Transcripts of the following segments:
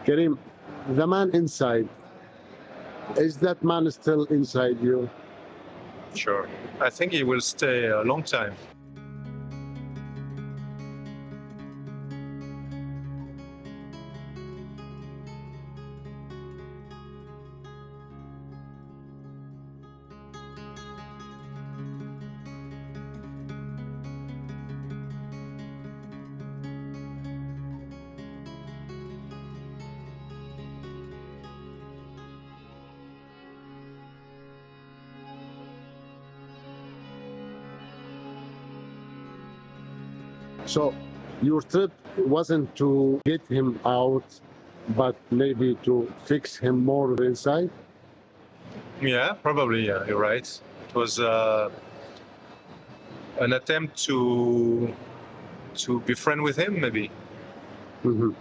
Kareem, the man inside, is that man still inside you? Sure. I think he will stay a long time. So your trip wasn't to get him out, but maybe to fix him more inside? Yeah, probably. Yeah, you're right. It was an attempt to befriend with him, maybe. Mhm.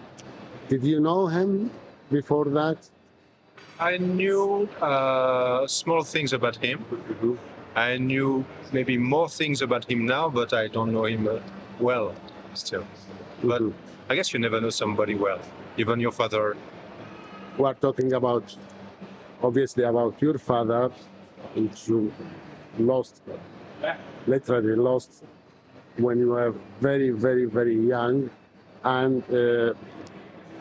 Did you know him before that? I knew small things about him. Mhm. I knew maybe more things about him now, but I don't know him well still. But Mhm. I guess you never know somebody well, even your father. We are talking about, obviously, about your father, which you lost, literally lost when you were very, very, very young, and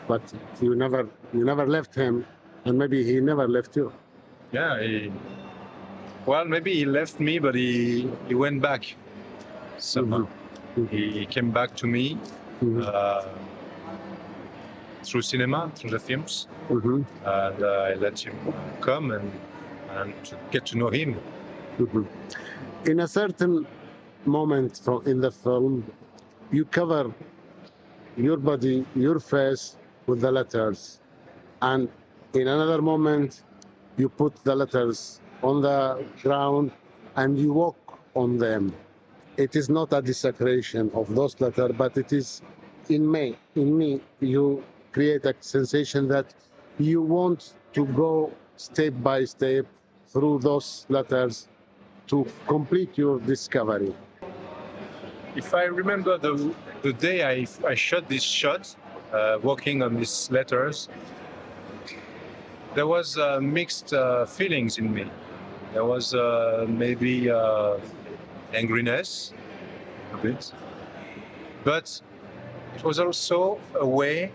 but you never left him, and maybe he never left you. Yeah, well, maybe he left me, but he went back somehow. Mhm. He came back to me Mhm. through cinema, through the films, Mhm. and I let him come and to get to know him. Mhm. In a certain moment in the film, you cover your body, your face with the letters, and in another moment, you put the letters on the ground and you walk on them. It is not a desecration of those letters, but it is in me, you create a sensation that you want to go step by step through those letters to complete your discovery. If I remember the day I shot this shot, walking on these letters, there was mixed feelings in me. There was maybe angriness a bit, but it was also a way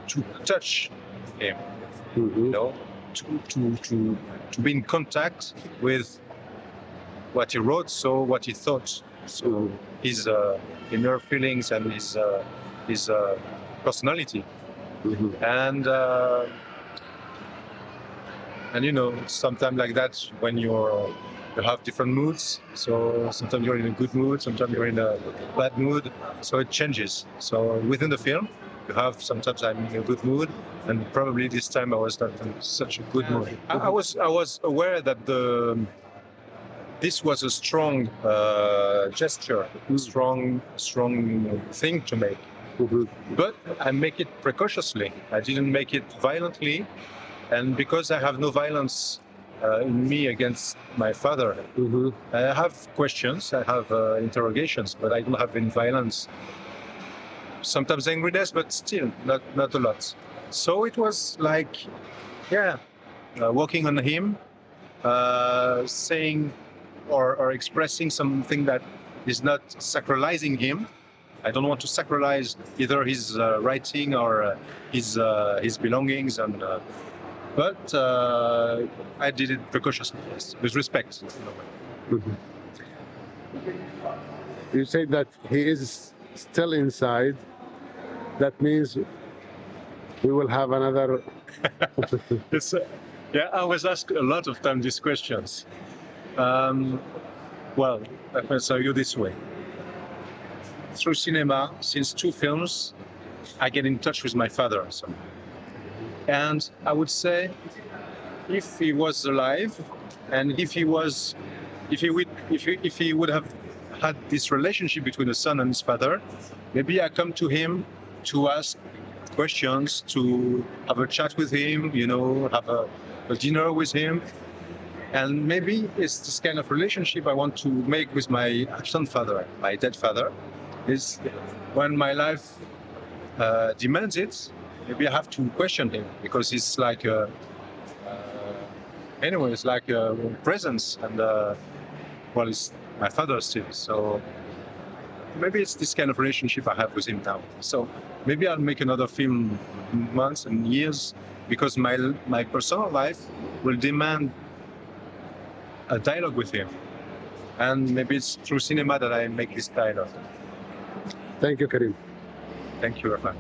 to touch him, Mhm. you know, to be in contact with what he wrote, so what he thought, so his inner feelings and his personality, Mhm. and you know, sometimes like that when you have different moods. So sometimes you're in a good mood, sometimes you're in a bad mood. So it changes. So within the film, you have sometimes I'm in a good mood, and probably this time I was not in such a good mood. I was aware that this was a strong gesture, strong thing to make. Mhm. But I make it precautiously. I didn't make it violently, and because I have no violence in me against my father, Mhm. I have questions, I have interrogations, but I don't have any violence. Sometimes angriness, but still not a lot. So it was like, yeah, working on him, saying or expressing something that is not sacralizing him. I don't want to sacralize either his writing or his belongings, and but I did it precautiously, yes, with respect. Mhm. You say that he is still inside. That means we will have another. It's, yeah, I was asked a lot of times these questions. Well, I can tell you this way. Through cinema, since 2 films, I get in touch with my father. And I would say, if he was alive, and if he would have had this relationship between a son and his father, maybe I come to him to ask questions, to have a chat with him, you know, have a dinner with him. And maybe it's this kind of relationship I want to make with my absent father, my dead father, is when my life demands it, maybe I have to question him because it's like anyway, it's like a presence, and well, it's my father still. So maybe it's this kind of relationship I have with him now. So maybe I'll make another film in months and years because my personal life will demand a dialogue with him, and maybe it's through cinema that I make this dialogue. Thank you, Karim. Thank you, Rafa.